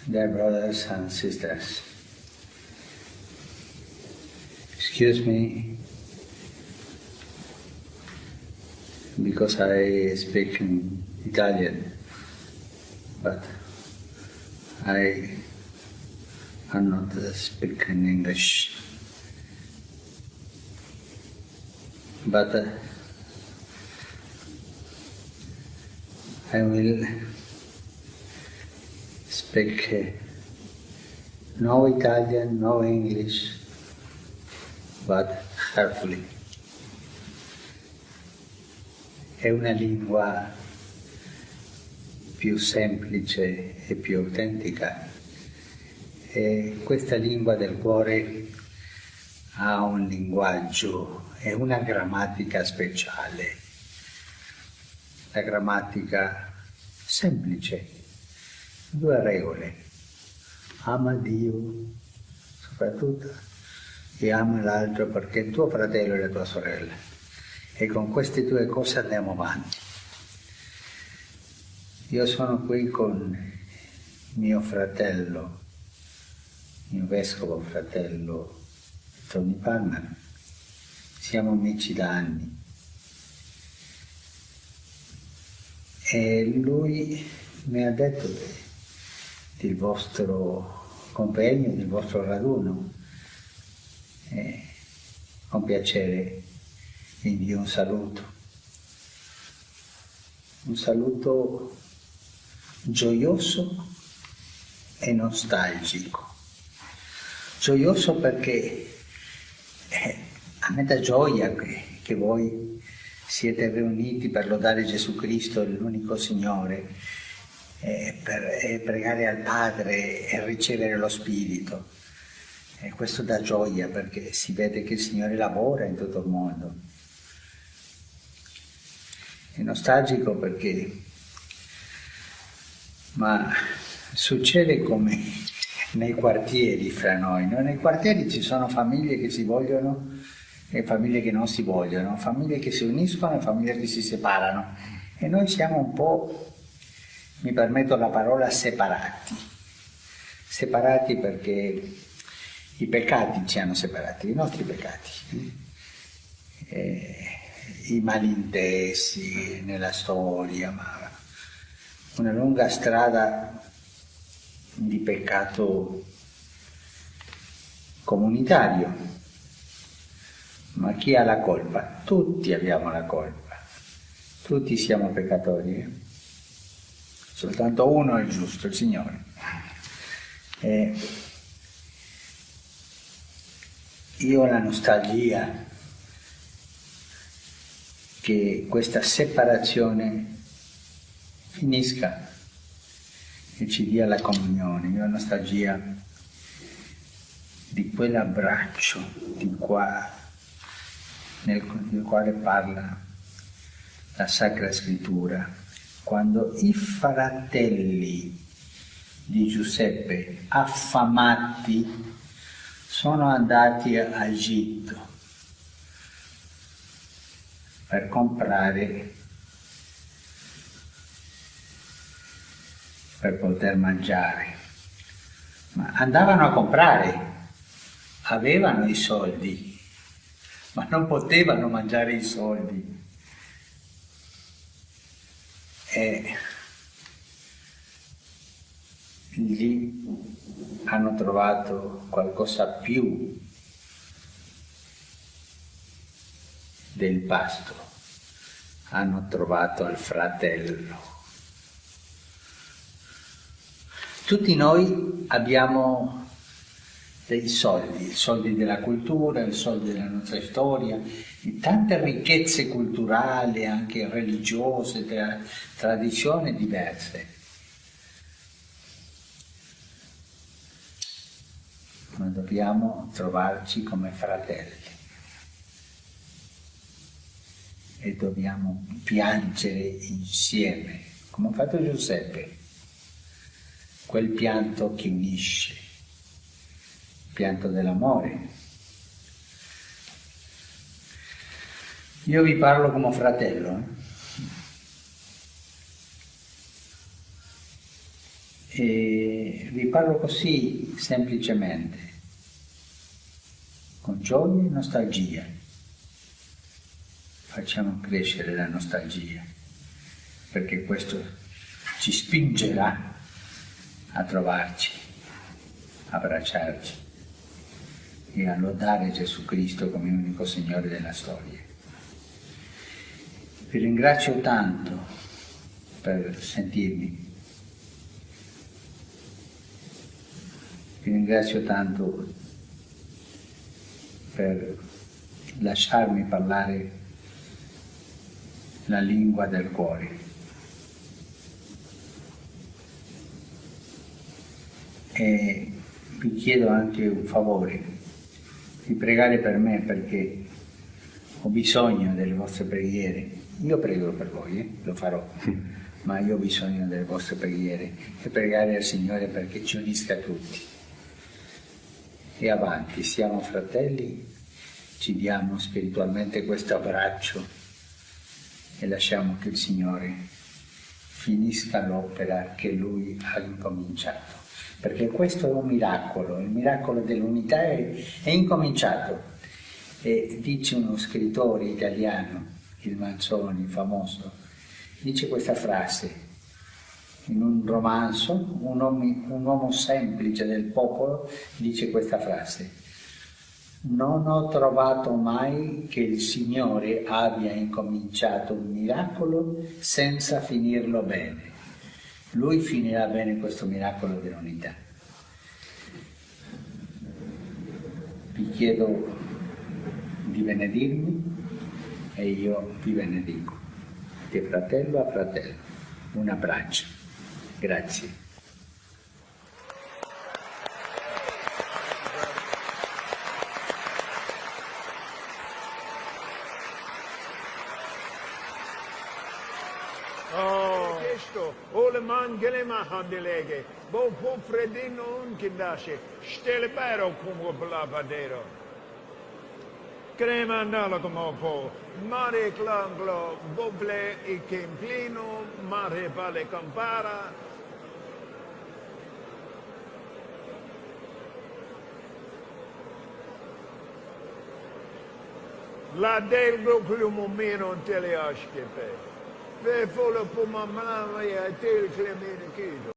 Dear brothers and sisters, excuse me because I speak in Italian, but I am not speaking English. But I will speak no Italian, no English, but carefully. È una lingua più semplice e più autentica. E questa lingua del cuore ha un linguaggio e una grammatica speciale. La grammatica semplice, 2 regole. Ama Dio soprattutto e ama l'altro perché è tuo fratello e la tua sorella. E con queste 2 cose andiamo avanti. Io sono qui con mio fratello, mio vescovo fratello Tony Palmer. Siamo amici da anni. E lui mi ha detto del vostro convegno, del vostro raduno. E con piacere vi invio un saluto gioioso e nostalgico. Gioioso perché a me dà gioia che voi siete riuniti per lodare Gesù Cristo, l'unico Signore, per pregare al Padre e ricevere lo Spirito. E questo dà gioia perché si vede che il Signore lavora in tutto il mondo. È nostalgico perché succede come nei quartieri fra noi, no? Nei quartieri ci sono famiglie che si vogliono e famiglie che non si vogliono, famiglie che si uniscono e famiglie che si separano. E noi siamo un po', mi permetto la parola, separati. Separati perché i peccati ci hanno separati, i nostri peccati. I malintesi nella storia, ma una lunga strada di peccato comunitario. Ma chi ha la colpa? Tutti abbiamo la colpa, tutti siamo peccatori. Soltanto uno è il giusto, il Signore. Io ho la nostalgia che questa separazione finisca e ci dia la comunione. Io ho nostalgia di quell'abbraccio nel quale parla la Sacra Scrittura, quando i fratelli di Giuseppe, affamati, sono andati a Egitto per comprare, per poter mangiare. Ma andavano a comprare, avevano i soldi, ma non potevano mangiare i soldi. E lì hanno trovato qualcosa più del pasto, hanno trovato il fratello. Tutti noi abbiamo dei soldi, i soldi della cultura, i soldi della nostra storia, di tante ricchezze culturali, anche religiose, tradizioni diverse. Ma dobbiamo trovarci come fratelli e dobbiamo piangere insieme, come ha fatto Giuseppe, quel pianto che unisce, il pianto dell'amore. Io vi parlo come fratello, E vi parlo così semplicemente, con gioia e nostalgia. Facciamo crescere la nostalgia, perché questo ci spingerà a trovarci, a abbracciarci e a lodare Gesù Cristo come unico Signore della storia. Vi ringrazio tanto per sentirmi. Vi ringrazio tanto per lasciarmi parlare la lingua del cuore. E vi chiedo anche un favore, di pregare per me, perché ho bisogno delle vostre preghiere. Io prego per voi, lo farò, ma io ho bisogno delle vostre preghiere e pregare al Signore perché ci unisca tutti. E avanti, siamo fratelli, ci diamo spiritualmente questo abbraccio e lasciamo che il Signore finisca l'opera che Lui ha incominciato. Perché questo è un miracolo, il miracolo dell'unità è incominciato. E dice uno scrittore italiano, il Manzoni, famoso, dice questa frase in un romanzo, un uomo semplice del popolo dice questa frase: non ho trovato mai che il Signore abbia incominciato un miracolo senza finirlo bene. Lui finirà bene questo miracolo dell'unità. Vi chiedo di benedirmi e io vi benedico, di fratello a fratello. Un abbraccio. Grazie. Ole man gelema handelege, bo po fredino un kindashe, stelle pero come blavadero. Crema andala come po, mare clanglo, boble e kemplino, mare vale campara. La del gruppo meno in teleasche pe. Ve volle po mamma e a tel clemene chido.